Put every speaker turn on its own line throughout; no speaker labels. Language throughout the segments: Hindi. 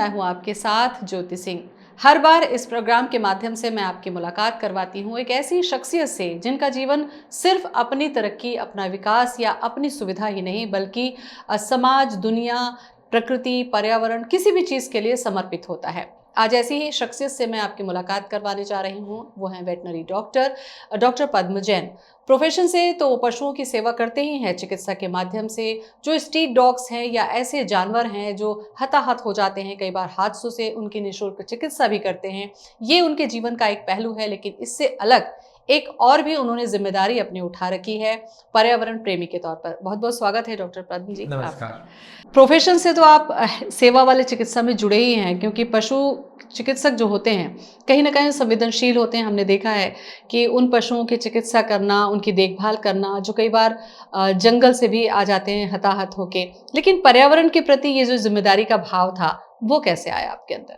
मैं हूं आपके साथ ज्योति सिंह। हर बार इस प्रोग्राम के माध्यम से मैं आपकी मुलाकात करवाती हूं एक ऐसी शख्सियत से जिनका जीवन सिर्फ अपनी तरक्की, अपना विकास या अपनी सुविधा ही नहीं बल्कि समाज, दुनिया, प्रकृति, पर्यावरण, किसी भी चीज़ के लिए समर्पित होता है। आज ऐसी ही शख्सियत से मैं आपकी मुलाकात करवाने जा रही हूँ। वो हैं वेटनरी डॉक्टर डॉक्टर पद्म जैन। प्रोफेशन से तो वो पशुओं की सेवा करते ही हैं, चिकित्सा के माध्यम से जो स्ट्रीट डॉग्स हैं या ऐसे जानवर हैं जो हताहत हो जाते हैं, कई बार हादसों से, उनकी निःशुल्क चिकित्सा भी करते हैं। ये उनके जीवन का एक पहलू है, लेकिन इससे अलग एक और भी उन्होंने जिम्मेदारी अपनी उठा रखी है पर्यावरण प्रेमी के तौर पर। बहुत बहुत स्वागत है डॉक्टर पद्म जी।
नमस्कार।
प्रोफेशन से तो आप सेवा वाले चिकित्सा में जुड़े ही हैं, क्योंकि पशु चिकित्सक जो होते हैं कहीं ना कहीं संवेदनशील होते हैं। हमने देखा है कि उन पशुओं की चिकित्सा करना, उनकी देखभाल करना, जो कई बार जंगल से भी आ जाते हैं हताहत होके, लेकिन पर्यावरण के प्रति ये जो जिम्मेदारी का भाव था वो कैसे आया आपके अंदर?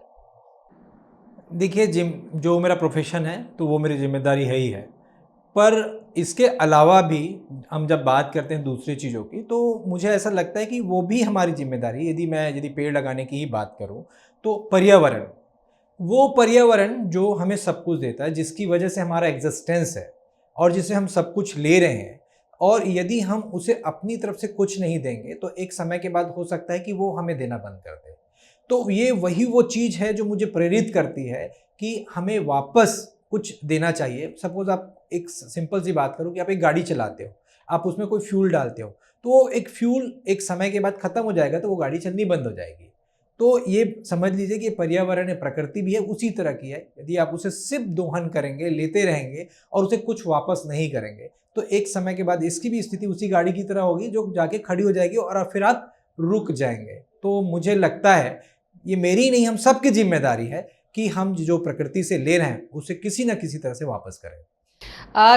देखिए, जो मेरा प्रोफेशन है तो वो मेरी जिम्मेदारी है ही है, पर इसके अलावा भी हम जब बात करते हैं दूसरी चीज़ों की तो मुझे ऐसा लगता है कि वो भी हमारी जिम्मेदारी है। यदि पेड़ लगाने की ही बात करूं तो पर्यावरण, वो पर्यावरण जो हमें सब कुछ देता है, जिसकी वजह से हमारा एग्जिस्टेंस है और जिसे हम सब कुछ ले रहे हैं, और यदि हम उसे अपनी तरफ से कुछ नहीं देंगे तो एक समय के बाद हो सकता है कि वो हमें देना बंद कर दे। तो ये वो चीज़ है जो मुझे प्रेरित करती है कि हमें वापस कुछ देना चाहिए। सपोज आप एक सिंपल सी बात करो कि आप एक गाड़ी चलाते हो, आप उसमें कोई फ्यूल डालते हो, तो एक फ्यूल एक समय के बाद ख़त्म हो जाएगा तो वो गाड़ी चलनी बंद हो जाएगी। तो ये समझ लीजिए कि पर्यावरण है, प्रकृति भी है, उसी तरह की है। यदि आप उसे सिर्फ दोहन करेंगे, लेते रहेंगे और उसे कुछ वापस नहीं करेंगे तो एक समय के बाद इसकी भी स्थिति उसी गाड़ी की तरह होगी जो जाके खड़ी हो जाएगी और फिर आप रुक जाएंगे। तो मुझे लगता है ये मेरी नहीं, हम सबकी जिम्मेदारी है कि हम जो प्रकृति से ले रहे हैं उसे किसी न किसी तरह से वापस करें।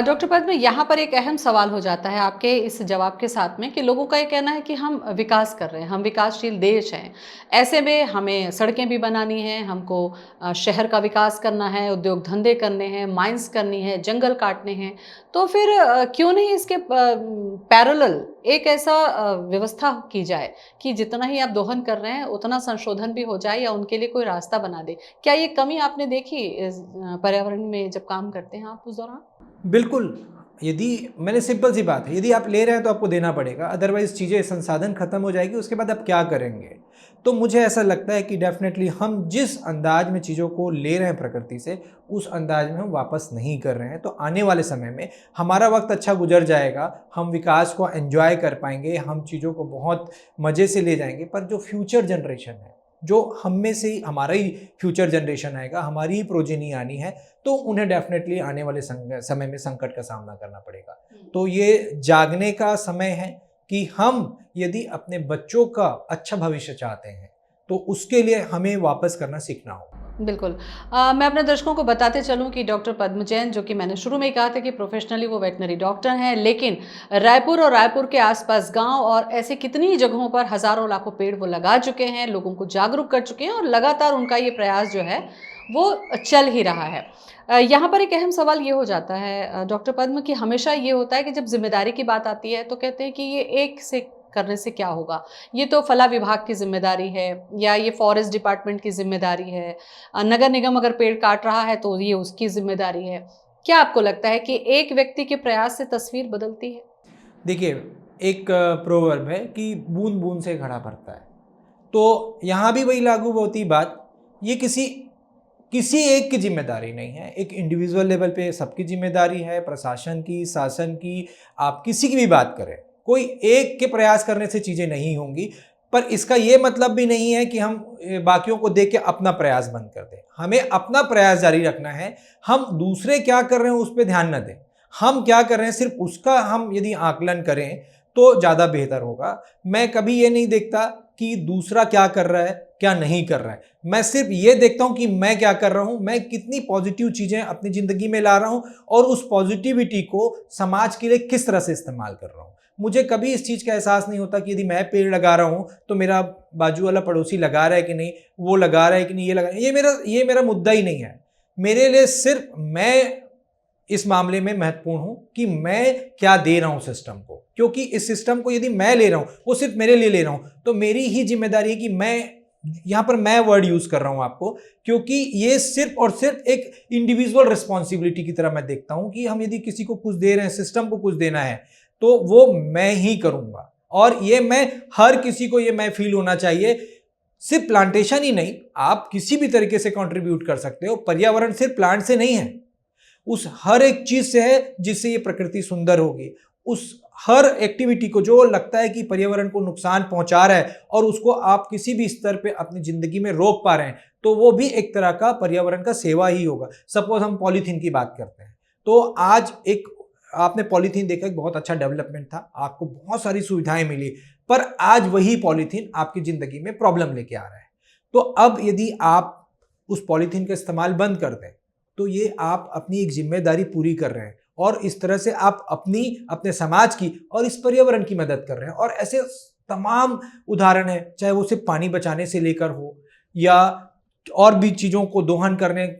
डॉक्टर पद्म, यहाँ पर एक अहम सवाल हो जाता है आपके इस जवाब के साथ में कि लोगों का ये कहना है कि हम विकास कर रहे हैं, हम विकासशील देश हैं, ऐसे में हमें सड़कें भी बनानी हैं, हमको शहर का विकास करना है, उद्योग धंधे करने हैं, माइंस करनी है, जंगल काटने हैं, तो फिर क्यों नहीं इसके पैरेलल एक ऐसा व्यवस्था की जाए कि जितना ही आप दोहन कर रहे हैं उतना संशोधन भी हो जाए या उनके लिए कोई रास्ता बना दे। क्या ये कमी आपने देखी इस पर्यावरण में जब काम करते हैं आप उस दौरान?
बिल्कुल। यदि मैंने सिंपल सी बात है, यदि आप ले रहे हैं तो आपको देना पड़ेगा, अदरवाइज़ चीज़ें संसाधन ख़त्म हो जाएगी, उसके बाद आप क्या करेंगे? तो मुझे ऐसा लगता है कि डेफ़िनेटली हम जिस अंदाज में चीज़ों को ले रहे हैं प्रकृति से, उस अंदाज में हम वापस नहीं कर रहे हैं। तो आने वाले समय में हमारा वक्त अच्छा गुजर जाएगा, हम विकास को एन्जॉय कर पाएंगे, हम चीज़ों को बहुत मज़े से ले जाएंगे, पर जो फ्यूचर जनरेशन है, जो हम में से ही हमारा ही फ्यूचर जनरेशन आएगा, हमारी ही प्रोजेनी आनी है, तो उन्हें डेफिनेटली आने वाले समय में संकट का सामना करना पड़ेगा। तो ये जागने का समय है कि हम यदि अपने बच्चों का अच्छा भविष्य चाहते हैं तो उसके लिए हमें वापस करना सीखना होगा।
बिल्कुल। मैं अपने दर्शकों को बताते चलूं कि डॉक्टर पद्म जैन, जो कि मैंने शुरू में ही कहा था कि प्रोफेशनली वो वेटनरी डॉक्टर हैं, लेकिन रायपुर और रायपुर के आसपास गांव और ऐसे कितनी जगहों पर हज़ारों लाखों पेड़ वो लगा चुके हैं, लोगों को जागरूक कर चुके हैं और लगातार उनका ये प्रयास जो है वो चल ही रहा है। यहाँ पर एक अहम सवाल ये हो जाता है डॉक्टर पद्म, कि हमेशा ये होता है कि जब जिम्मेदारी की बात आती है तो कहते हैं कि ये एक से करने से क्या होगा, ये तो फला विभाग की जिम्मेदारी है या ये फॉरेस्ट डिपार्टमेंट की जिम्मेदारी है, नगर निगम अगर पेड़ काट रहा है तो ये उसकी जिम्मेदारी है। क्या आपको लगता है कि एक व्यक्ति के प्रयास से तस्वीर बदलती है?
देखिए, एक प्रोवर्ब है कि बूंद बूंद से घड़ा भरता है, तो यहाँ भी वही लागू होती बात। ये किसी किसी एक की जिम्मेदारी नहीं है, एक इंडिविजुअल लेवल पे सबकी जिम्मेदारी है, प्रशासन की, शासन की, आप किसी की भी बात करें, कोई एक के प्रयास करने से चीज़ें नहीं होंगी। पर इसका ये मतलब भी नहीं है कि हम बाकियों को देख के अपना प्रयास बंद कर दें। हमें अपना प्रयास जारी रखना है। हम दूसरे क्या कर रहे हैं उस पर ध्यान न दें, हम क्या कर रहे हैं सिर्फ उसका हम यदि आकलन करें तो ज़्यादा बेहतर होगा। मैं कभी ये नहीं देखता कि दूसरा क्या कर रहा है, क्या नहीं कर रहा है। मैं सिर्फ ये देखता हूं कि मैं क्या कर रहा हूं, मैं कितनी पॉजिटिव चीज़ें अपनी ज़िंदगी में ला रहा हूं और उस पॉजिटिविटी को समाज के लिए किस तरह से इस्तेमाल कर रहा हूं। मुझे कभी इस चीज़ का एहसास नहीं होता कि यदि मैं पेड़ लगा रहा हूं तो मेरा बाजू वाला पड़ोसी लगा रहा है कि नहीं, वो लगा रहा है कि नहीं, ये मेरा मुद्दा ही नहीं है। मेरे लिए सिर्फ मैं इस मामले में महत्वपूर्ण हूं कि मैं क्या दे रहा हूं सिस्टम को, क्योंकि इस सिस्टम को यदि मैं ले रहा हूं, वो सिर्फ मेरे लिए ले रहा हूं, तो मेरी ही जिम्मेदारी है कि मैं यहाँ पर मैं वर्ड यूज कर रहा हूँ आपको, क्योंकि ये सिर्फ और सिर्फ एक इंडिविजुअल रिस्पॉन्सिबिलिटी की तरह मैं देखता हूँ कि हम यदि किसी को कुछ दे रहे हैं, सिस्टम को कुछ देना है, तो वो मैं ही करूंगा। और ये मैं हर किसी को ये मैं फील होना चाहिए। सिर्फ प्लांटेशन ही नहीं, आप किसी भी तरीके से कंट्रीब्यूट कर सकते हो। पर्यावरण सिर्फ प्लांट से नहीं है, उस हर एक चीज से है जिससे ये प्रकृति सुंदर होगी। उस हर एक्टिविटी को जो लगता है कि पर्यावरण को नुकसान पहुंचा रहा है और उसको आप किसी भी स्तर पे अपनी जिंदगी में रोक पा रहे हैं, तो वो भी एक तरह का पर्यावरण का सेवा ही होगा। सपोज हम पॉलीथीन की बात करते हैं, तो आज एक आपने पॉलीथीन देखा, एक बहुत अच्छा डेवलपमेंट था, आपको बहुत सारी सुविधाएं मिली, पर आज वही पॉलीथीन आपकी जिंदगी में प्रॉब्लम लेके आ रहा है। तो अब यदि आप उस पॉलीथीन का इस्तेमाल बंद कर दें, तो ये आप अपनी एक जिम्मेदारी पूरी कर रहे हैं और इस तरह से आप अपने समाज की और इस पर्यावरण की मदद कर रहे हैं। और ऐसे तमाम उदाहरण हैं, चाहे वो सिर्फ पानी बचाने से लेकर हो या और भी चीज़ों को दोहन करने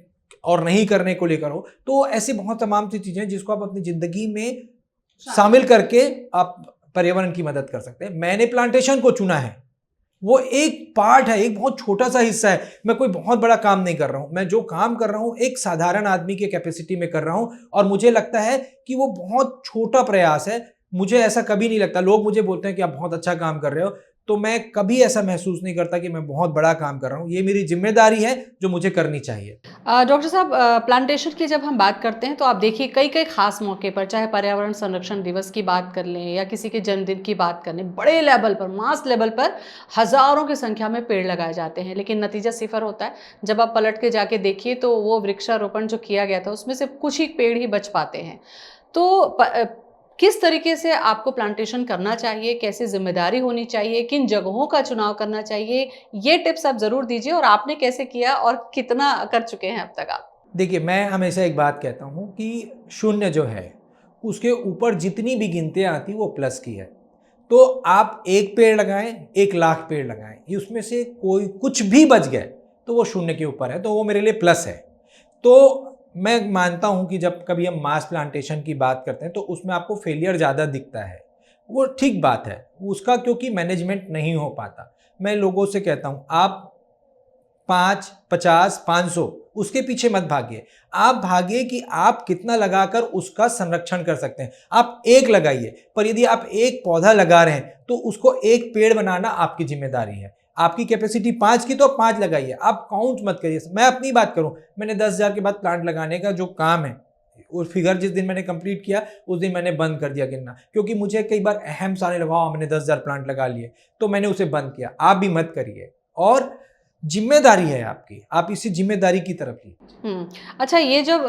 और नहीं करने को लेकर हो। तो ऐसे बहुत तमाम सी चीज़ें जिसको आप अपनी ज़िंदगी में शामिल करके आप पर्यावरण की मदद कर सकते हैं। मैंने प्लांटेशन को चुना है, वो एक पार्ट है, एक बहुत छोटा सा हिस्सा है। मैं कोई बहुत बड़ा काम नहीं कर रहा हूं, मैं जो काम कर रहा हूं एक साधारण आदमी के कैपेसिटी में कर रहा हूं, और मुझे लगता है कि वो बहुत छोटा प्रयास है। मुझे ऐसा कभी नहीं लगता, लोग मुझे बोलते हैं कि आप बहुत अच्छा काम कर रहे हो, तो मैं कभी ऐसा महसूस नहीं करता कि मैं बहुत बड़ा काम कर रहा हूँ। ये मेरी जिम्मेदारी है जो मुझे करनी चाहिए।
डॉक्टर साहब, प्लांटेशन की जब हम बात करते हैं तो आप देखिए कई कई खास मौके पर, चाहे पर्यावरण संरक्षण दिवस की बात कर लें या किसी के जन्मदिन की बात कर लें, बड़े लेवल पर, मास लेवल पर हजारों की संख्या में पेड़ लगाए जाते हैं, लेकिन नतीजा सिफर होता है। जब आप पलट के जाके देखिए तो वो वृक्षारोपण जो किया गया था उसमें से कुछ ही पेड़ ही बच पाते हैं। तो किस तरीके से आपको प्लांटेशन करना चाहिए, कैसी जिम्मेदारी होनी चाहिए, किन जगहों का चुनाव करना चाहिए, ये टिप्स आप जरूर दीजिए। और आपने कैसे किया और कितना कर चुके हैं अब तक आप?
देखिए, मैं हमेशा एक बात कहता हूँ कि शून्य जो है उसके ऊपर जितनी भी गिनतियाँ आती वो प्लस की है। तो आप एक पेड़ लगाएं, 1,00,000 पेड़ लगाएं, ये उसमें से कोई कुछ भी बच गए तो वो शून्य के ऊपर है, तो वो मेरे लिए प्लस है। तो मैं मानता हूं कि जब कभी हम मास प्लांटेशन की बात करते हैं तो उसमें आपको फेलियर ज़्यादा दिखता है, वो ठीक बात है उसका, क्योंकि मैनेजमेंट नहीं हो पाता। मैं लोगों से कहता हूं, आप 5, 50, 500 उसके पीछे मत भागिए, आप भागिए कि आप कितना लगाकर उसका संरक्षण कर सकते हैं। आप एक लगाइए, पर यदि आप एक पौधा लगा रहे हैं तो उसको एक पेड़ बनाना आपकी जिम्मेदारी है। आपकी कैपेसिटी 5 की तो 5 लगाइए, आप काउंट मत करिए। मैं अपनी बात करूं, मैंने 10,000 के बाद प्लांट लगाने का जो काम है, और फिगर जिस दिन मैंने कंप्लीट किया उस दिन मैंने बंद कर दिया गिनना, क्योंकि मुझे कई बार अहम साने लगा, मैंने 10,000 प्लांट लगा लिए, तो मैंने उसे बंद किया। आप भी मत करिए, और जिम्मेदारी है आपकी, आप इसी जिम्मेदारी की तरफ ही।
अच्छा, ये जब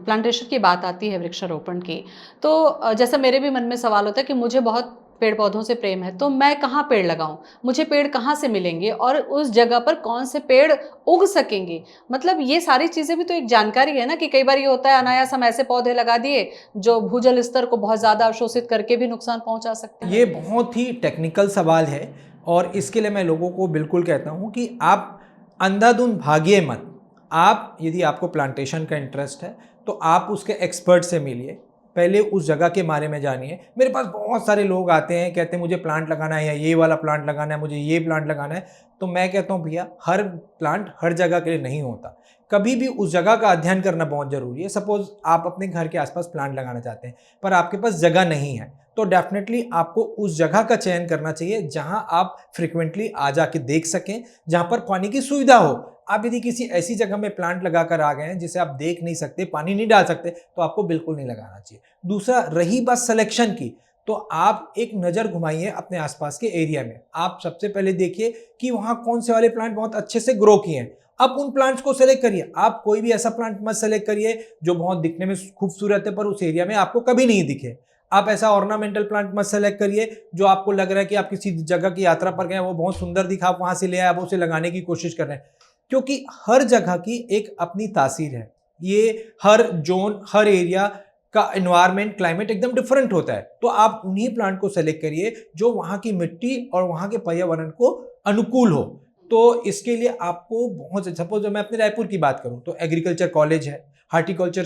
प्लांटेशन की बात आती है, वृक्षारोपण की, तो जैसा मेरे भी मन में सवाल होता है कि मुझे बहुत पेड़ पौधों से प्रेम है, तो मैं कहाँ पेड़ लगाऊं, मुझे पेड़ कहाँ से मिलेंगे और उस जगह पर कौन से पेड़ उग सकेंगे? मतलब ये सारी चीज़ें भी तो एक जानकारी है ना, कि कई बार ये होता है अनायास हम ऐसे पौधे लगा दिए जो भूजल स्तर को बहुत ज़्यादा अवशोषित करके भी नुकसान पहुंचा सकते हैं।
ये बहुत ही टेक्निकल सवाल है, और इसके लिए मैं लोगों को बिल्कुल कहता हूँ कि आप अंधाधुंध भागिए मत। आप यदि आपको प्लांटेशन का इंटरेस्ट है तो आप उसके एक्सपर्ट से मिलिए, पहले उस जगह के बारे में जानिए। मेरे पास बहुत सारे लोग आते हैं, कहते हैं मुझे प्लांट लगाना है, या ये वाला प्लांट लगाना है, मुझे ये प्लांट लगाना है। तो मैं कहता हूँ भैया, हर प्लांट हर जगह के लिए नहीं होता, कभी भी उस जगह का अध्ययन करना बहुत ज़रूरी है। सपोज आप अपने घर के आसपास प्लांट लगाना चाहते हैं पर आपके पास जगह नहीं है, तो डेफिनेटली आपको उस जगह का चयन करना चाहिए जहां आप फ्रिक्वेंटली आ जाके देख सकें, जहां पर पानी की सुविधा हो। आप यदि किसी ऐसी जगह में प्लांट लगाकर आ गए हैं जिसे आप देख नहीं सकते, पानी नहीं डाल सकते, तो आपको बिल्कुल नहीं लगाना चाहिए। दूसरा, रही बात सिलेक्शन की, तो आप एक नज़र घुमाइए अपने आसपास के एरिया में। आप सबसे पहले देखिए कि वहाँ कौन से वाले प्लांट बहुत अच्छे से ग्रो किए हैं, आप उन प्लांट्स को सेलेक्ट करिए। आप कोई भी ऐसा प्लांट मत सेलेक्ट करिए जो बहुत दिखने में खूबसूरत है पर उस एरिया में आपको कभी नहीं दिखे। आप ऐसा ऑर्नामेंटल प्लांट मत सेलेक्ट करिए जो आपको लग रहा है कि आप किसी जगह की यात्रा पर गए, वो बहुत सुंदर दिखा, आप वहां से ले आए, आप उसे लगाने की कोशिश कर रहे हैं, क्योंकि हर जगह की एक अपनी तासीर है। ये हर जोन, हर एरिया का एनवायरनमेंट, क्लाइमेट एकदम डिफरेंट होता है। तो आप उन्हीं प्लांट को सेलेक्ट करिए जो वहाँ की मिट्टी और वहाँ के पर्यावरण को अनुकूल हो। तो इसके लिए आपको बहुत, सपोज मैं अपने रायपुर की बात करूँ तो एग्रीकल्चर कॉलेज है, हार्टिकल्चर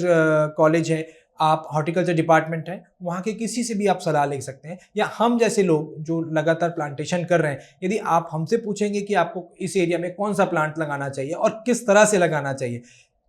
कॉलेज है, आप हॉर्टिकल्चर डिपार्टमेंट है, वहाँ के किसी से भी आप सलाह ले सकते हैं, या हम जैसे लोग जो लगातार प्लांटेशन कर रहे हैं, यदि आप हमसे पूछेंगे कि आपको इस एरिया में कौन सा प्लांट लगाना चाहिए और किस तरह से लगाना चाहिए,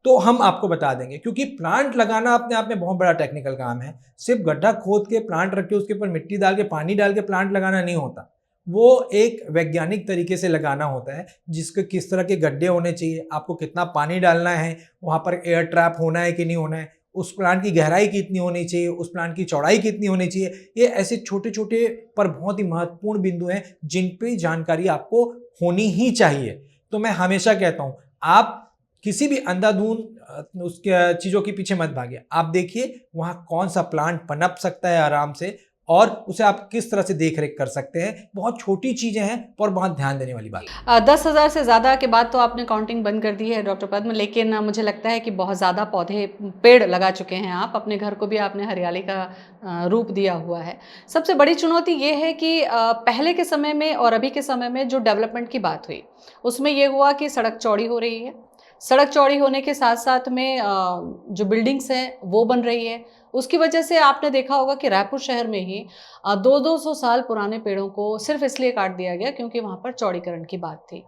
तो हम आपको बता देंगे। क्योंकि प्लांट लगाना अपने आप में बहुत बड़ा टेक्निकल काम है। सिर्फ गड्ढा खोद के प्लांट रख के उसके ऊपर मिट्टी डाल के पानी डाल के प्लांट लगाना नहीं होता, वो एक वैज्ञानिक तरीके से लगाना होता है, जिसके किस तरह के गड्ढे होने चाहिए, आपको कितना पानी डालना है, वहाँ पर एयर ट्रैप होना है कि नहीं होना है, उस प्लांट की गहराई कितनी होनी चाहिए, उस प्लांट की चौड़ाई कितनी होनी चाहिए। ये ऐसे छोटे छोटे पर बहुत ही महत्वपूर्ण बिंदु हैं जिन पे जानकारी आपको होनी ही चाहिए। तो मैं हमेशा कहता हूँ, आप किसी भी अंधाधुंध उसके चीज़ों के पीछे मत भागिए। आप देखिए वहाँ कौन सा प्लांट पनप सकता है आराम से, और उसे आप किस तरह से देख रेख कर सकते हैं। बहुत छोटी चीज़ें हैं और बहुत ध्यान देने वाली बात है।
10,000 से ज़्यादा के बाद तो आपने काउंटिंग बंद कर दी है डॉक्टर पद्म, लेकिन मुझे लगता है कि बहुत ज़्यादा पौधे पेड़ लगा चुके हैं आप, अपने घर को भी आपने हरियाली का रूप दिया हुआ है। सबसे बड़ी चुनौती ये है कि पहले के समय में और अभी के समय में जो डेवलपमेंट की बात हुई, उसमें ये हुआ कि सड़क चौड़ी हो रही है। सड़क चौड़ी होने के साथ साथ में जो बिल्डिंग्स हैं वो बन रही है। उसकी वजह से आपने देखा होगा कि रायपुर शहर में ही 200-200 साल पुराने पेड़ों को सिर्फ इसलिए काट दिया गया क्योंकि वहाँ पर चौड़ीकरण की बात थी।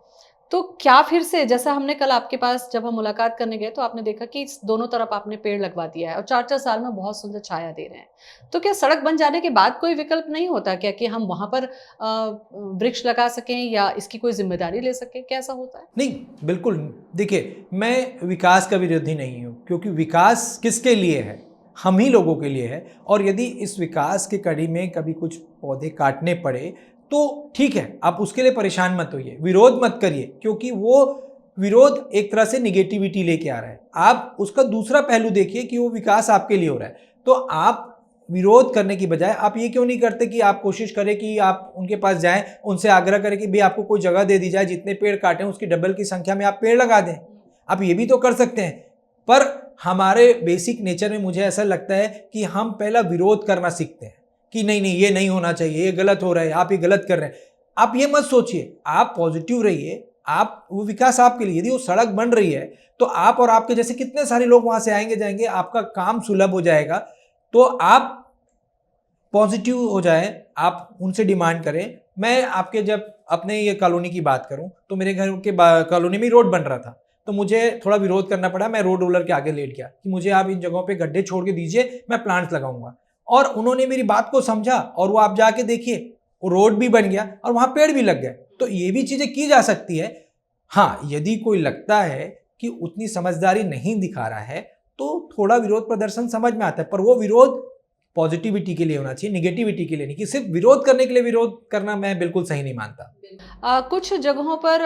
तो क्या फिर से, जैसा हमने कल आपके पास जब हम मुलाकात करने गए तो आपने देखा कि दोनों तरफ आपने पेड़ लगवा दिया है और 4-4 साल में बहुत सुंदर छाया दे रहे हैं। तो क्या सड़क बन जाने के बाद कोई विकल्प नहीं होता क्या कि हम वहाँ पर वृक्ष लगा सकें या इसकी कोई जिम्मेदारी ले सकें? क्या ऐसा होता है?
नहीं, बिल्कुल। देखिए, मैं विकास का विरोधी नहीं हूँ, क्योंकि विकास किसके लिए है? हम ही लोगों के लिए है। और यदि इस विकास की कड़ी में कभी कुछ पौधे काटने पड़े तो ठीक है, आप उसके लिए परेशान मत होइए, विरोध मत करिए, क्योंकि वो विरोध एक तरह से निगेटिविटी लेके आ रहा है। आप उसका दूसरा पहलू देखिए कि वो विकास आपके लिए हो रहा है। तो आप विरोध करने की बजाय आप ये क्यों नहीं करते कि आप कोशिश करें कि आप उनके पास जाएं, उनसे आग्रह करें कि भाई आपको कोई जगह दे दी जाए, जितने पेड़ काटें उसकी डबल की संख्या में आप पेड़ लगा दें। आप ये भी तो कर सकते हैं। पर हमारे बेसिक नेचर में मुझे ऐसा लगता है कि हम पहला विरोध करना सीखते हैं कि नहीं नहीं, ये नहीं होना चाहिए, ये गलत हो रहा है, आप ये गलत कर रहे हैं। आप ये मत सोचिए, आप पॉजिटिव रहिए। आप, वो विकास आपके लिए, यदि वो सड़क बन रही है तो आप और आपके जैसे कितने सारे लोग वहां से आएंगे जाएंगे, आपका काम सुलभ हो जाएगा। तो आप पॉजिटिव हो जाए, आप उनसे डिमांड करें। मैं आपके जब अपने ये कॉलोनी की बात करूं तो मेरे घर के कॉलोनी में रोड बन रहा था, तो मुझे थोड़ा विरोध करना पड़ा। मैं रोड रोलर के आगे लेट गया कि मुझे आप इन जगहों पे गड्ढे छोड़ के दीजिए, मैं प्लांट्स लगाऊंगा। और उन्होंने मेरी बात को समझा और वो आप जाके देखिए, वो रोड भी बन गया और वहाँ पेड़ भी लग गए। तो ये भी चीज़ें की जा सकती है। हाँ, यदि कोई लगता है कि उतनी समझदारी नहीं दिखा रहा है तो थोड़ा विरोध प्रदर्शन समझ में आता है, पर वो विरोध पॉजिटिविटी के लिए होना चाहिए, निगेटिविटी के लिए नहीं। कि सिर्फ विरोध करने के लिए विरोध करना मैं बिल्कुल सही नहीं मानता।
कुछ जगहों पर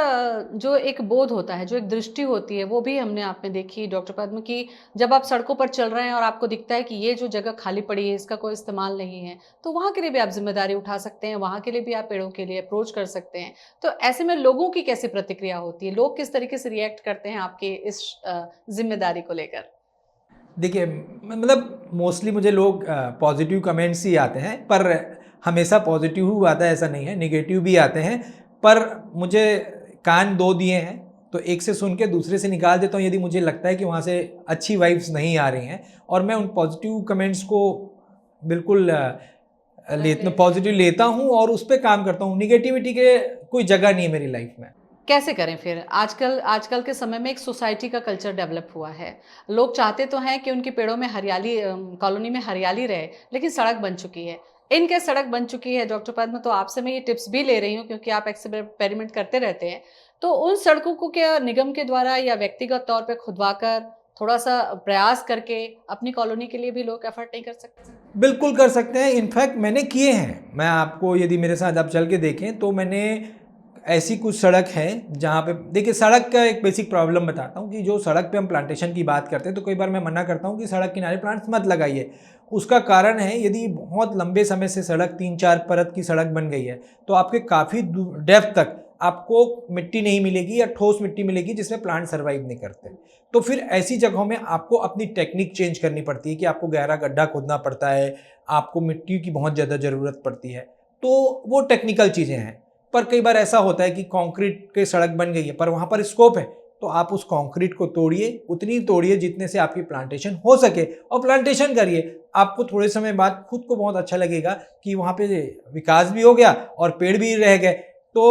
जो एक बोध होता है, जो एक दृष्टि होती है, वो भी हमने आप में देखी डॉक्टर पद्म की। जब आप सड़कों पर चल रहे हैं और आपको दिखता है कि ये जो जगह खाली पड़ी है इसका कोई इस्तेमाल नहीं है, तो वहाँ के लिए भी आप जिम्मेदारी उठा सकते हैं, वहाँ के लिए भी आप पेड़ों के लिए अप्रोच कर सकते हैं। तो ऐसे में लोगों की कैसी प्रतिक्रिया होती है, लोग किस तरीके से रिएक्ट करते हैं आपके इस जिम्मेदारी को लेकर?
देखिए, मतलब मोस्टली मुझे लोग पॉजिटिव कमेंट्स ही आते हैं, पर हमेशा पॉजिटिव आता है ऐसा नहीं है, निगेटिव भी आते हैं। पर मुझे कान दो दिए हैं, तो एक से सुन के दूसरे से निकाल देता हूँ यदि मुझे लगता है कि वहाँ से अच्छी वाइब्स नहीं आ रही हैं। और मैं उन पॉजिटिव कमेंट्स को बिल्कुल पॉजिटिव लेता हूँ और उस पर काम करता हूँ। निगेटिविटी के कोई जगह नहीं है मेरी लाइफ में।
कैसे करें फिर? आजकल के समय में एक सोसाइटी का कल्चर डेवलप हुआ है। लोग चाहते तो हैं कि उनके पेड़ों में हरियाली, कॉलोनी में हरियाली रहे, लेकिन सड़क बन चुकी है। इनके सड़क बन चुकी है डॉक्टर पद्म, तो आपसे मैं ये टिप्स भी ले रही हूँ क्योंकि आप एक्सपेरिमेंट करते रहते हैं। तो उन सड़कों को क्या निगम के द्वारा या व्यक्तिगत तौर पे खुदवाकर थोड़ा सा प्रयास करके अपनी कॉलोनी के लिए भी लोग एफर्ट नहीं कर सकते?
बिल्कुल कर सकते हैं। इनफैक्ट मैंने किए हैं। मैं आपको, यदि मेरे साथ आप चल के देखें तो मैंने ऐसी कुछ सड़क हैं जहाँ पे, देखिए, सड़क का एक बेसिक प्रॉब्लम बताता हूँ कि जो सड़क पे हम प्लांटेशन की बात करते हैं तो कई बार मैं मना करता हूँ कि सड़क किनारे प्लांट्स मत लगाइए। उसका कारण है, यदि बहुत लंबे समय से सड़क 3-4 परत की सड़क बन गई है तो आपके काफ़ी डेप्थ तक आपको मिट्टी नहीं मिलेगी या ठोस मिट्टी मिलेगी जिसमें प्लांट सर्वाइव नहीं करते। तो फिर ऐसी जगहों में आपको अपनी टेक्निक चेंज करनी पड़ती है कि आपको गहरा गड्ढा खोदना पड़ता है, आपको मिट्टी की बहुत ज़्यादा ज़रूरत पड़ती है। तो वो टेक्निकल चीज़ें हैं। पर कई बार ऐसा होता है कि कंक्रीट की सड़क बन गई है पर वहाँ पर स्कोप है, तो आप उस कंक्रीट को तोड़िए, उतनी तोड़िए जितने से आपकी प्लांटेशन हो सके और प्लांटेशन करिए। आपको थोड़े समय बाद खुद को बहुत अच्छा लगेगा कि वहाँ पे विकास भी हो गया और पेड़ भी रह गए। तो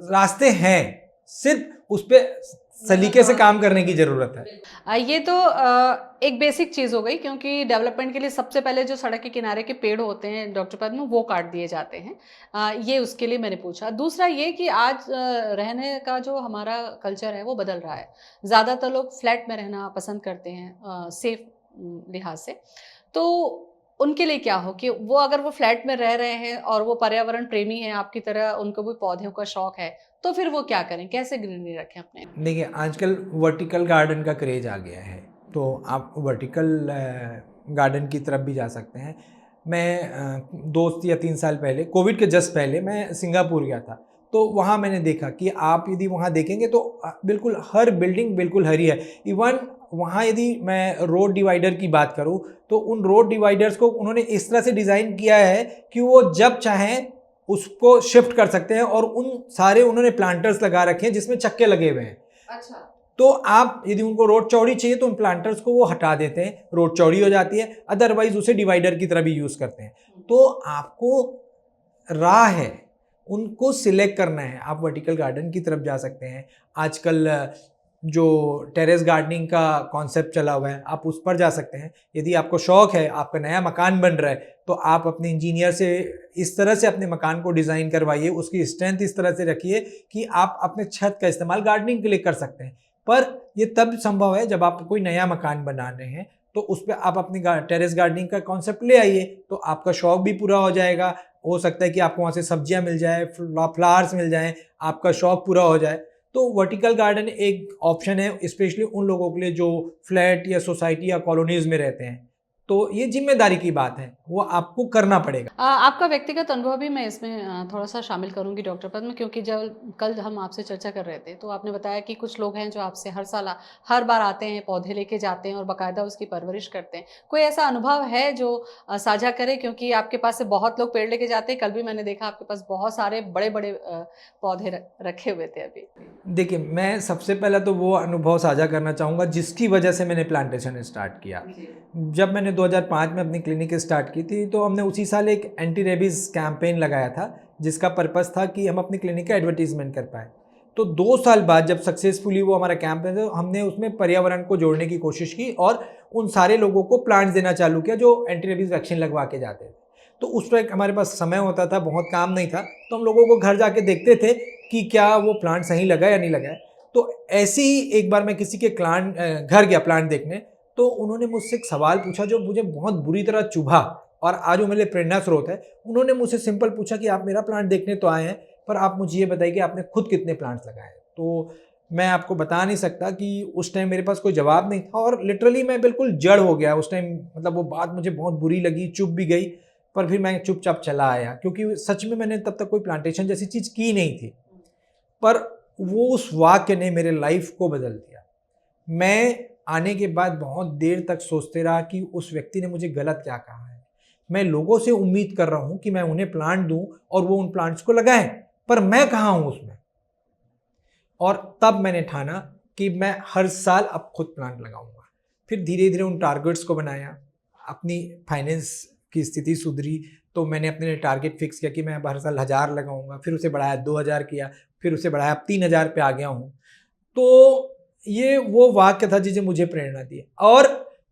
रास्ते हैं, सिर्फ उस पे सलीके से काम करने की ज़रूरत है।
ये तो एक बेसिक चीज़ हो गई, क्योंकि डेवलपमेंट के लिए सबसे पहले जो सड़क के किनारे के पेड़ होते हैं डॉक्टर पद्म, वो काट दिए जाते हैं। ये उसके लिए मैंने पूछा। दूसरा ये कि आज रहने का जो हमारा कल्चर है वो बदल रहा है। ज़्यादातर लोग फ्लैट में रहना पसंद करते हैं सेफ लिहाज से। तो उनके लिए क्या हो कि वो अगर वो फ्लैट में रह रहे हैं और वो पर्यावरण प्रेमी हैं आपकी तरह, उनको भी पौधों का शौक है, तो फिर वो क्या करें, कैसे ग्रीनरी रखें अपने?
देखिए, आजकल वर्टिकल गार्डन का क्रेज आ गया है, तो आप वर्टिकल गार्डन की तरफ भी जा सकते हैं। मैं 2 या 3 साल पहले, कोविड के जस्ट पहले, मैं सिंगापुर गया था। तो वहाँ मैंने देखा कि आप यदि वहाँ देखेंगे तो बिल्कुल हर बिल्डिंग बिल्कुल हरी है। इवन वहाँ यदि मैं रोड डिवाइडर की बात करूँ तो उन रोड डिवाइडर्स को उन्होंने इस तरह से डिज़ाइन किया है कि वो जब चाहें उसको शिफ्ट कर सकते हैं, और उन सारे उन्होंने प्लांटर्स लगा रखे हैं जिसमें चक्के लगे हुए हैं।
अच्छा।
तो आप यदि उनको रोड चौड़ी चाहिए तो उन प्लांटर्स को वो हटा देते हैं, रोड चौड़ी हो जाती है, अदरवाइज उसे डिवाइडर की तरह भी यूज़ करते हैं। तो आपको राह है, उनको सिलेक्ट करना है। आप वर्टिकल गार्डन की तरफ जा सकते हैं। आजकल जो टेरेस गार्डनिंग का कॉन्सेप्ट चला हुआ है, आप उस पर जा सकते हैं। यदि आपको शौक है, आपका नया मकान बन रहा है, तो आप अपने इंजीनियर से इस तरह से अपने मकान को डिज़ाइन करवाइए, उसकी स्ट्रेंथ इस तरह से रखिए कि आप अपने छत का इस्तेमाल गार्डनिंग के लिए कर सकते हैं। पर ये तब संभव है जब आप कोई नया मकान बना रहे हैं, तो उस पर आप अपनी टेरेस गार्डनिंग का कॉन्सेप्ट ले आइए, तो आपका शौक भी पूरा हो जाएगा। हो सकता है कि आपको वहाँ से सब्जियाँ मिल जाए, फ्लावर्स मिल जाएँ, आपका शौक पूरा हो जाए। तो वर्टिकल गार्डन एक ऑप्शन है, स्पेशली उन लोगों के लिए जो फ्लैट या सोसाइटी या कॉलोनीज में रहते हैं। तो ये जिम्मेदारी की बात है, वो आपको करना पड़ेगा।
आपका व्यक्तिगत अनुभव भी मैं इसमें थोड़ा सा शामिल करूंगी डॉक्टर पद्म, क्योंकि जब कल हम आपसे चर्चा कर रहे थे तो आपने बताया कि कुछ लोग हैं जो आपसे हर बार आते हैं, पौधे लेके जाते हैं और बाकायदा उसकी परवरिश करते हैं। कोई ऐसा अनुभव है जो साझा करें, क्योंकि आपके पास से बहुत लोग पेड़ लेके जाते हैं। कल भी मैंने देखा आपके पास बहुत सारे बड़े बड़े पौधे रखे हुए थे अभी।
देखिए, मैं सबसे पहले तो वो अनुभव साझा करना चाहूँगा जिसकी वजह से मैंने प्लांटेशन स्टार्ट किया। जब मैंने 2005 में अपनी क्लिनिक स्टार्ट की थी, तो हमने उसी साल एक एंटी रेबीज़ कैंपेन लगाया था, जिसका पर्पस था कि हम अपनी क्लिनिक का एडवर्टीजमेंट कर पाए। तो 2 साल बाद जब सक्सेसफुली वो हमारा कैंपेन था, हमने उसमें पर्यावरण को जोड़ने की कोशिश की और उन सारे लोगों को प्लांट्स देना चालू किया जो एंटी रेबीज़ वैक्सीन लगवा के जाते थे। तो उस वक्त हमारे पास समय होता था, बहुत काम नहीं था, तो हम लोगों को घर जाके देखते थे कि क्या वो प्लांट सही लगा या नहीं लगा। तो ऐसे ही एक बार मैं किसी के घर गया प्लांट देखने, तो उन्होंने मुझसे एक सवाल पूछा जो मुझे बहुत बुरी तरह चुभा और आज वो मेरे प्रेरणा स्रोत है। उन्होंने मुझसे सिंपल पूछा कि आप मेरा प्लांट देखने तो आए हैं, पर आप मुझे ये बताइए कि आपने खुद कितने प्लांट्स लगाए हैं। तो मैं आपको बता नहीं सकता कि उस टाइम मेरे पास कोई जवाब नहीं था और लिटरली मैं बिल्कुल जड़ हो गया उस टाइम। मतलब वो बात मुझे बहुत बुरी लगी, चुभ भी गई, पर फिर मैं चुपचाप चला आया, क्योंकि सच में मैंने तब तक कोई प्लांटेशन जैसी चीज़ की नहीं थी। पर वो उस वाक्य ने मेरे लाइफ को बदल दिया। मैं आने के बाद बहुत देर तक सोचते रहा कि उस व्यक्ति ने मुझे गलत क्या कहा है। मैं लोगों से उम्मीद कर रहा हूँ कि मैं उन्हें प्लांट दूँ और वो उन प्लांट्स को लगाएं, पर मैं कहाँ हूँ उसमें। और तब मैंने ठाना कि मैं हर साल अब खुद प्लांट लगाऊंगा। फिर धीरे धीरे उन टारगेट्स को बनाया, अपनी फाइनेंस की स्थिति सुधरी, तो मैंने अपने लिए टारगेट फिक्स किया कि मैं हर साल 1000 लगाऊंगा। फिर उसे बढ़ाया 2000 किया, फिर उसे बढ़ाया, अब 3000 पे आ गया हूँ। तो ये वो वाक्य था जिसे मुझे प्रेरणा दी। और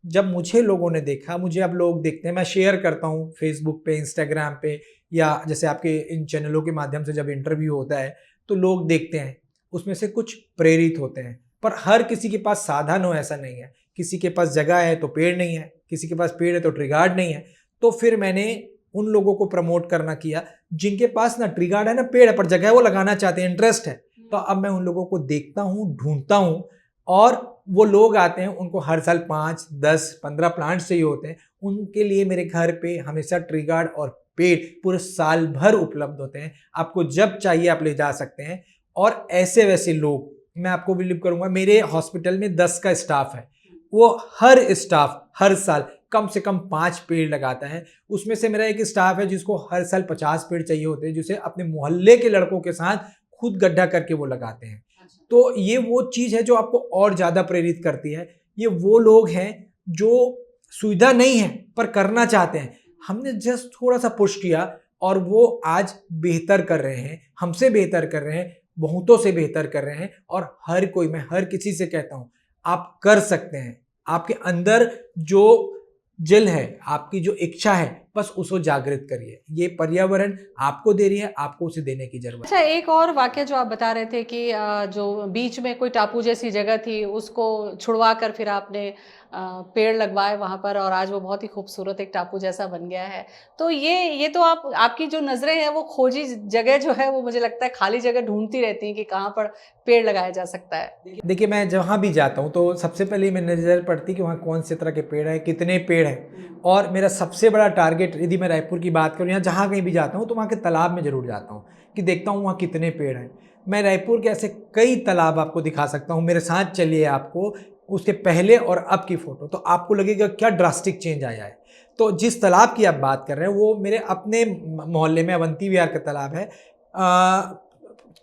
जब मुझे लोगों ने देखा, मुझे अब लोग देखते हैं, मैं शेयर करता हूँ फेसबुक पे, इंस्टाग्राम पे, या जैसे आपके इन चैनलों के माध्यम से जब इंटरव्यू होता है तो लोग देखते हैं, उसमें से कुछ प्रेरित होते हैं। पर हर किसी के पास साधन हो ऐसा नहीं है। किसी के पास जगह है तो पेड़ नहीं है, किसी के पास पेड़ है तो ट्री गार्ड नहीं है। तो फिर मैंने उन लोगों को प्रमोट करना किया जिनके पास ना ट्री गार्ड है ना पेड़ है, पर जगह वो लगाना चाहते हैं, इंटरेस्ट है। तो अब मैं उन लोगों को देखता हूँ, ढूंढता हूँ, और वो लोग आते हैं, उनको हर साल 5, 10, 15 प्लांट्स चाहिए होते हैं। उनके लिए मेरे घर पे हमेशा ट्री गार्ड और पेड़ पूरे साल भर उपलब्ध होते हैं। आपको जब चाहिए आप ले जा सकते हैं। और ऐसे वैसे लोग, मैं आपको बिलीव करूंगा, मेरे हॉस्पिटल में 10 का स्टाफ है, वो हर स्टाफ हर साल कम से कम 5 पेड़ लगाता है। उसमें से मेरा एक स्टाफ है जिसको हर साल 50 पेड़ चाहिए होते हैं, जिसे अपने मोहल्ले के लड़कों के साथ खुद गड्ढा करके वो लगाते हैं। तो ये वो चीज़ है जो आपको और ज़्यादा प्रेरित करती है। ये वो लोग हैं जो सुविधा नहीं है पर करना चाहते हैं, हमने जस्ट थोड़ा सा पुश किया और वो आज बेहतर कर रहे हैं, हमसे बेहतर कर रहे हैं, बहुतों से बेहतर कर रहे हैं। और हर कोई, मैं हर किसी से कहता हूँ, आप कर सकते हैं। आपके अंदर जो जल है, आपकी जो इच्छा है, बस उसको जागृत करिए। ये पर्यावरण आपको दे रही है, आपको उसे देने की जरूरत है।
अच्छा, एक और वाक़या जो आप बता रहे थे कि जो बीच में कोई टापू जैसी जगह थी, उसको छुड़वा कर फिर आपने पेड़ लगवाए वहाँ पर और आज वो बहुत ही खूबसूरत एक टापू जैसा बन गया है। तो ये तो आपकी जो नज़रें हैं वो खोजी जगह जो है वो मुझे लगता है खाली जगह ढूँढती रहती हैं कि कहाँ पर पेड़ लगाया जा सकता है।
देखिए, मैं जहाँ भी जाता हूँ तो सबसे पहले मेरी नज़र पड़ती है कि वहाँ कौन से तरह के पेड़ हैं, कितने पेड़ हैं। और मेरा सबसे बड़ा टारगेट, यदि मैं रायपुर की बात करूँ या जहाँ कहीं भी जाता हूँ, तो वहाँ के तालाब में ज़रूर जाता हूँ कि देखता हूँ वहाँ कितने पेड़ हैं। मैं रायपुर के ऐसे कई तालाब आपको दिखा सकता हूँ, मेरे साथ चलिए, आपको उसके पहले और अब की फ़ोटो, तो आपको लगेगा क्या ड्रास्टिक चेंज आया है। तो जिस तालाब की आप बात कर रहे हैं वो मेरे अपने मोहल्ले में अवंती विहार का तालाब है।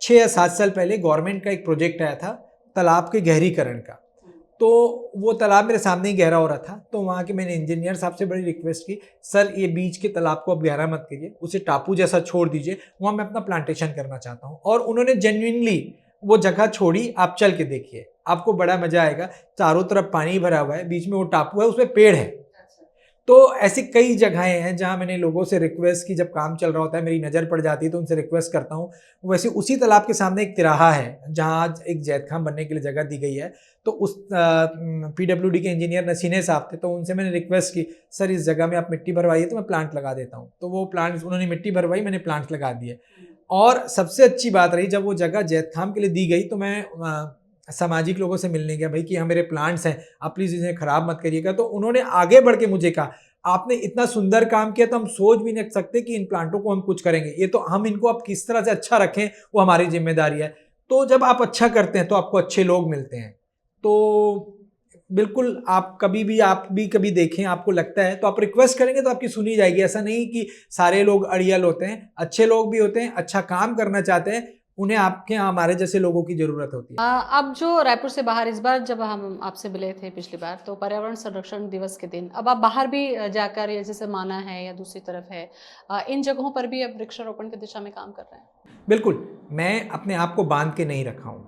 6 या 7 साल पहले गवर्नमेंट का एक प्रोजेक्ट आया था तालाब के गहरीकरण का, तो वो तालाब मेरे सामने ही गहरा हो रहा था। तो वहाँ के मैंने इंजीनियर साहब से बड़ी रिक्वेस्ट की, सर ये बीच के तालाब को अब गहरा मत करिए, उसे टापू जैसा छोड़ दीजिए, वहाँ मैं अपना प्लांटेशन करना चाहता हूँ। और उन्होंने जेन्युइनली वो जगह छोड़ी। आप चल के देखिए, आपको बड़ा मजा आएगा। चारों तरफ पानी भरा हुआ है, बीच में वो टापू है, उसमें पेड़ है। तो ऐसी कई जगहें हैं जहाँ मैंने लोगों से रिक्वेस्ट की, जब काम चल रहा होता है, मेरी नज़र पड़ जाती है तो उनसे रिक्वेस्ट करता हूँ। वैसे उसी तालाब के सामने एक तिराहा है जहाँ एक जैतखाम बनने के लिए जगह दी गई है। तो उस PWD के इंजीनियर नसीने साहब थे, तो उनसे मैंने रिक्वेस्ट की, सर इस जगह में आप मिट्टी भरवाइए तो मैं प्लांट लगा देता हूँ। तो वो प्लांट उन्होंने मिट्टी भरवाई, मैंने प्लांट लगा दिए। और सबसे अच्छी बात रही, जब वो जगह जैतखाम के लिए दी गई तो मैं सामाजिक लोगों से मिलने गया, भाई कि यहाँ मेरे प्लांट्स हैं, आप प्लीज़ इन्हें ख़राब मत करिएगा। तो उन्होंने आगे बढ़ के मुझे कहा, आपने इतना सुंदर काम किया तो हम सोच भी नहीं सकते कि इन प्लांटों को हम कुछ करेंगे, ये तो हम इनको अब किस तरह से अच्छा रखें वो हमारी जिम्मेदारी है। तो जब आप अच्छा करते हैं तो आपको अच्छे लोग मिलते हैं। तो बिल्कुल, आप भी कभी देखें, आपको लगता है तो आप रिक्वेस्ट करेंगे तो आपकी सुनी जाएगी। ऐसा नहीं कि सारे लोग अड़ियल होते हैं, अच्छे लोग भी होते हैं, अच्छा काम करना चाहते हैं, उन्हें आपके यहाँ हमारे जैसे लोगों की ज़रूरत होती है।
अब जो रायपुर से बाहर, इस बार जब हम आपसे मिले थे पिछली बार तो पर्यावरण संरक्षण दिवस के दिन, अब आप बाहर भी जाकर, या जैसे माना है या दूसरी तरफ है, इन जगहों पर भी अब वृक्षारोपण की दिशा में काम कर रहे हैं।
बिल्कुल, मैं अपने आप को बांध के नहीं रखा हूँ,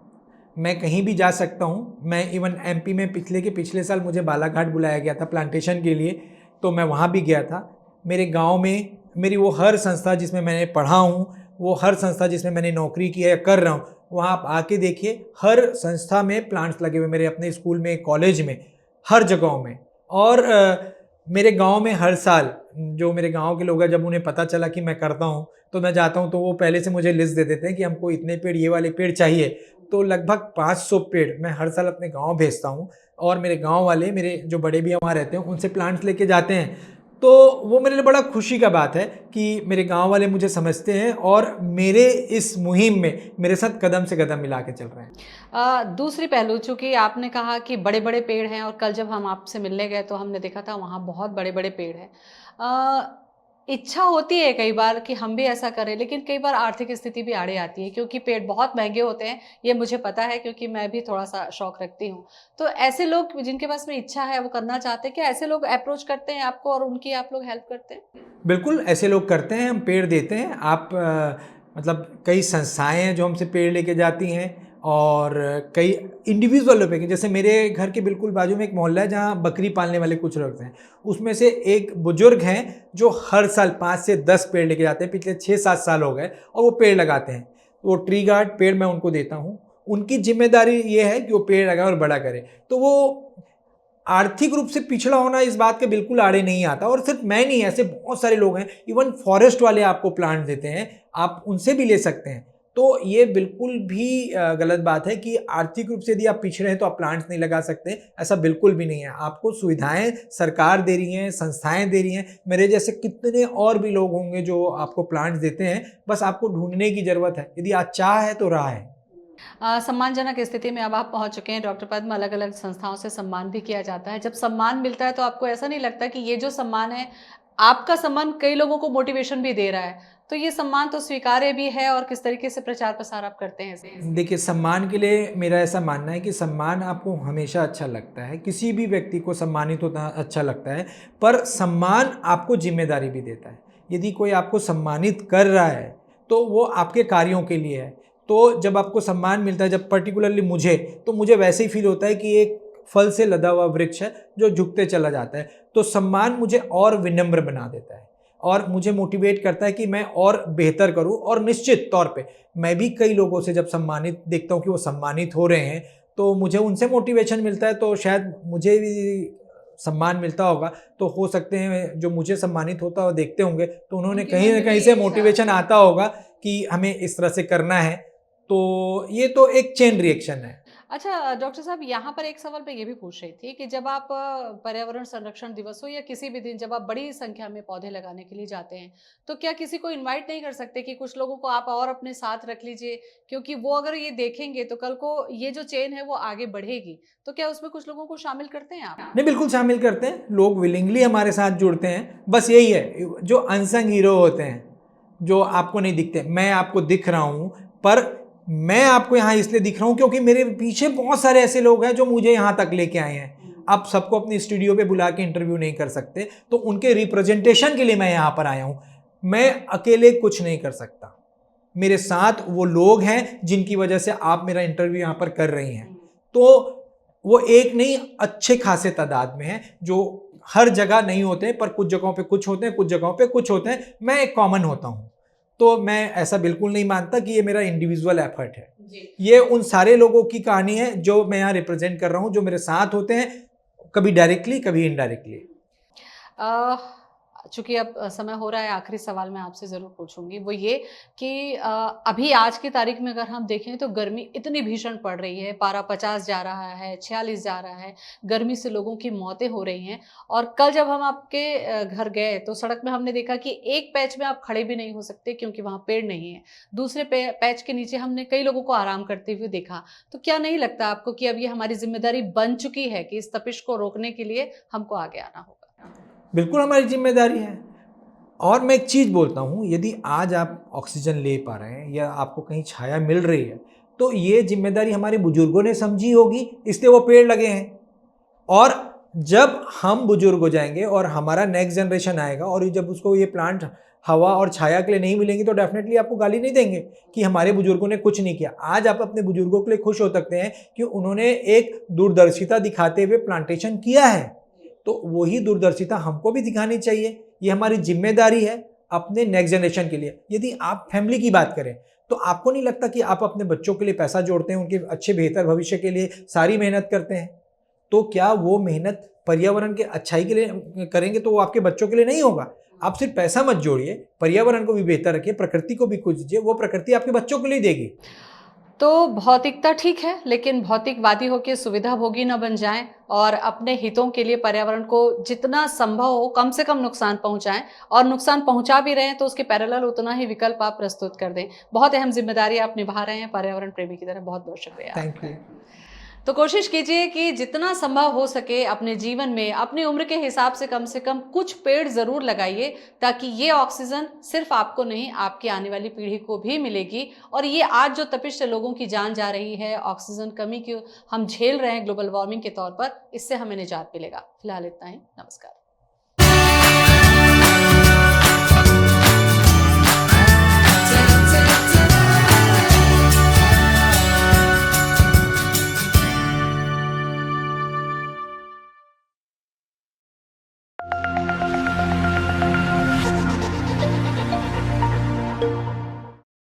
मैं कहीं भी जा सकता हूँ। मैं इवन MP में पिछले साल मुझे बालाघाट बुलाया गया था प्लांटेशन के लिए, तो मैं वहाँ भी गया था। मेरे गांव में मेरी वो हर संस्था जिसमें मैंने पढ़ा हूँ, वो हर संस्था जिसमें मैंने नौकरी की है, कर रहा हूँ, वहाँ आप आके देखिए, हर संस्था में प्लांट्स लगे हुए, मेरे अपने स्कूल में, कॉलेज में, हर जगहों में। और मेरे गांव में हर साल जो मेरे गांव के लोग हैं, जब उन्हें पता चला कि मैं करता हूँ तो मैं जाता हूँ तो वो पहले से मुझे लिस्ट दे देते हैं कि हमको इतने पेड़, ये वाले पेड़ चाहिए। तो लगभग 500 पेड़ मैं हर साल अपने गांव भेजता हूँ। और मेरे गांव वाले, मेरे जो बड़े भी वहाँ रहते हैं, उनसे प्लांट्स लेके जाते हैं। तो वो मेरे लिए बड़ा खुशी का बात है कि मेरे गांव वाले मुझे समझते हैं और मेरे इस मुहिम में मेरे साथ कदम से कदम मिला के चल रहे हैं।
दूसरी पहलू, चूंकि आपने कहा कि बड़े बड़े पेड़ हैं और कल जब हम आपसे मिलने गए तो हमने देखा था वहाँ बहुत बड़े बड़े पेड़ हैं। इच्छा होती है कई बार कि हम भी ऐसा करें, लेकिन कई बार आर्थिक स्थिति भी आड़े आती है, क्योंकि पेड़ बहुत महंगे होते हैं, ये मुझे पता है क्योंकि मैं भी थोड़ा सा शौक रखती हूँ। तो ऐसे लोग जिनके पास में इच्छा है, वो करना चाहते हैं, क्या ऐसे लोग अप्रोच करते हैं आपको और उनकी आप लोग हेल्प करते हैं?
बिल्कुल, ऐसे लोग करते हैं, हम पेड़ देते हैं। आप मतलब कई संस्थाएं हैं जो हमसे पेड़ लेके जाती हैं, और कई इंडिविजुअल पे, जैसे मेरे घर के बिल्कुल बाजू में एक मोहल्ला है जहाँ बकरी पालने वाले कुछ लोग हैं। उसमें से एक बुजुर्ग हैं जो हर साल 5 से 10 पेड़ लेके जाते हैं, पिछले 6-7 साल हो गए, और वो पेड़ लगाते हैं। वो ट्री गार्ड पेड़ मैं उनको देता हूँ, उनकी जिम्मेदारी ये है कि वो पेड़ लगाए और बड़ा करें। तो वो आर्थिक रूप से पिछड़ा होना इस बात के बिल्कुल आड़े नहीं आता। और सिर्फ मैं नहीं, ऐसे बहुत सारे लोग हैं, इवन फॉरेस्ट वाले आपको प्लांट देते हैं, आप उनसे भी ले सकते हैं। तो ये बिल्कुल भी गलत बात है कि आर्थिक रूप से यदि आप पिछड़े हैं तो आप प्लांट्स नहीं लगा सकते, ऐसा बिल्कुल भी नहीं है। आपको सुविधाएं सरकार दे रही हैं, संस्थाएं दे रही हैं, मेरे जैसे कितने और भी लोग होंगे जो आपको प्लांट्स देते हैं, बस आपको ढूंढने की जरूरत है, यदि आज चाह है तो राह है।
सम्मानजनक स्थिति में अब आप पहुंच चुके हैं डॉक्टर पद्म, अलग अलग संस्थाओं से सम्मान भी किया जाता है। जब सम्मान मिलता है तो आपको ऐसा नहीं लगता कि ये जो सम्मान है, आपका सम्मान कई लोगों को मोटिवेशन भी दे रहा है? तो ये सम्मान तो स्वीकार्य भी है, और किस तरीके से प्रचार प्रसार आप करते हैं इसे?
देखिए, सम्मान के लिए मेरा ऐसा मानना है कि सम्मान आपको हमेशा अच्छा लगता है, किसी भी व्यक्ति को सम्मानित होता अच्छा लगता है, पर सम्मान आपको जिम्मेदारी भी देता है। यदि कोई आपको सम्मानित कर रहा है तो वो आपके कार्यों के लिए है। तो जब आपको सम्मान मिलता है, जब पर्टिकुलरली मुझे, तो मुझे वैसे ही फील होता है कि एक फल से लदा हुआ वृक्ष है जो झुकते चला जाता है। तो सम्मान मुझे और विनम्र बना देता है और मुझे मोटिवेट करता है कि मैं और बेहतर करूं। और निश्चित तौर पे मैं भी कई लोगों से जब सम्मानित देखता हूं कि वो सम्मानित हो रहे हैं तो मुझे उनसे मोटिवेशन मिलता है। तो शायद मुझे भी सम्मान मिलता होगा, तो हो सकते हैं जो मुझे सम्मानित होता हुआ देखते होंगे तो उन्होंने कहीं ना कहीं से मोटिवेशन आता होगा कि हमें इस तरह से करना है। तो ये तो एक चेन रिएक्शन है।
अच्छा डॉक्टर साहब, यहाँ पर एक सवाल मैं ये भी पूछ रही थी कि जब आप पर्यावरण संरक्षण दिवस हो या किसी भी दिन जब आप बड़ी संख्या में पौधे लगाने के लिए जाते हैं, तो क्या किसी को इनवाइट नहीं कर सकते कि कुछ लोगों को आप और अपने साथ रख लीजिए, क्योंकि वो अगर ये देखेंगे तो कल को ये जो चेन है वो आगे बढ़ेगी। तो क्या उसमें कुछ लोगों को शामिल करते हैं आप?
नहीं, बिल्कुल शामिल करते हैं, लोग विलिंगली हमारे साथ जुड़ते हैं। बस यही है, जो अनसंग हीरो होते हैं, जो आपको नहीं दिखते, मैं आपको दिख रहा हूं, पर मैं आपको यहाँ इसलिए दिख रहा हूँ क्योंकि मेरे पीछे बहुत सारे ऐसे लोग हैं जो मुझे यहाँ तक लेके आए हैं। आप सबको अपनी स्टूडियो पे बुला के इंटरव्यू नहीं कर सकते, तो उनके रिप्रेजेंटेशन के लिए मैं यहाँ पर आया हूँ। मैं अकेले कुछ नहीं कर सकता, मेरे साथ वो लोग हैं जिनकी वजह से आप मेरा इंटरव्यू यहाँ पर कर रही हैं। तो वो एक नहीं, अच्छे खासे तादाद में है, जो हर जगह नहीं होते हैं, पर कुछ जगहों पे कुछ होते हैं, कुछ जगहों पे कुछ होते हैं। मैं एक कॉमन होता हूँ। तो मैं ऐसा बिल्कुल नहीं मानता कि ये मेरा इंडिविजुअल एफर्ट है। ये उन सारे लोगों की कहानी है जो मैं यहाँ रिप्रेजेंट कर रहा हूँ, जो मेरे साथ होते हैं, कभी डायरेक्टली कभी इनडायरेक्टली।
चूंकि अब समय हो रहा है, आखिरी सवाल मैं आपसे ज़रूर पूछूंगी, वो ये कि अभी आज की तारीख में अगर हम देखें तो गर्मी इतनी भीषण पड़ रही है, पारा 50 जा रहा है, 46 जा रहा है, गर्मी से लोगों की मौतें हो रही हैं। और कल जब हम आपके घर गए तो सड़क में हमने देखा कि एक पैच में आप खड़े भी नहीं हो सकते क्योंकि वहाँ पेड़ नहीं है, दूसरे पैच के नीचे हमने कई लोगों को आराम करते हुए देखा। तो क्या नहीं लगता आपको कि अब ये हमारी जिम्मेदारी बन चुकी है कि इस तपिश को रोकने के लिए हमको आगे आना होगा?
बिल्कुल हमारी जिम्मेदारी है। और मैं एक चीज़ बोलता हूँ, यदि आज आप ऑक्सीजन ले पा रहे हैं या आपको कहीं छाया मिल रही है, तो ये जिम्मेदारी हमारे बुजुर्गों ने समझी होगी, इसलिए वो पेड़ लगे हैं। और जब हम बुजुर्ग हो जाएंगे और हमारा नेक्स्ट जनरेशन आएगा और जब उसको ये प्लांट हवा और छाया के लिए नहीं मिलेंगे, तो डेफिनेटली आपको गाली नहीं देंगे कि हमारे बुजुर्गों ने कुछ नहीं किया। आज आप अपने बुजुर्गों के लिए खुश हो सकते हैं कि उन्होंने एक दूरदर्शिता दिखाते हुए प्लांटेशन किया है। तो वही दूरदर्शिता हमको भी दिखानी चाहिए। ये हमारी जिम्मेदारी है अपने नेक्स्ट जनरेशन के लिए। यदि आप फैमिली की बात करें तो आपको नहीं लगता कि आप अपने बच्चों के लिए पैसा जोड़ते हैं, उनके अच्छे बेहतर भविष्य के लिए सारी मेहनत करते हैं, तो क्या वो मेहनत पर्यावरण के अच्छाई के लिए करेंगे तो वो आपके बच्चों के लिए नहीं होगा? आप सिर्फ पैसा मत जोड़िए, पर्यावरण को भी बेहतर रखिए, प्रकृति को भी कुछ दीजिए, वो प्रकृति आपके बच्चों के लिए देगी।
तो भौतिकता ठीक है, लेकिन भौतिकवादी होकर सुविधा भोगी न बन जाएं और अपने हितों के लिए पर्यावरण को जितना संभव हो कम से कम नुकसान पहुंचाएं, और नुकसान पहुंचा भी रहे हैं तो उसके पैरेलल उतना ही विकल्प आप प्रस्तुत कर दें। बहुत अहम जिम्मेदारी आप निभा रहे हैं पर्यावरण प्रेमी की तरह। बहुत बहुत शुक्रिया।
Thank you.
तो कोशिश कीजिए कि जितना संभव हो सके अपने जीवन में अपनी उम्र के हिसाब से कम कुछ पेड़ जरूर लगाइए, ताकि ये ऑक्सीजन सिर्फ आपको नहीं, आपकी आने वाली पीढ़ी को भी मिलेगी। और ये आज जो तपिश से लोगों की जान जा रही है, ऑक्सीजन कमी की हम झेल रहे हैं ग्लोबल वार्मिंग के तौर पर, इससे हमें निजात मिलेगा। फिलहाल इतना ही। नमस्कार।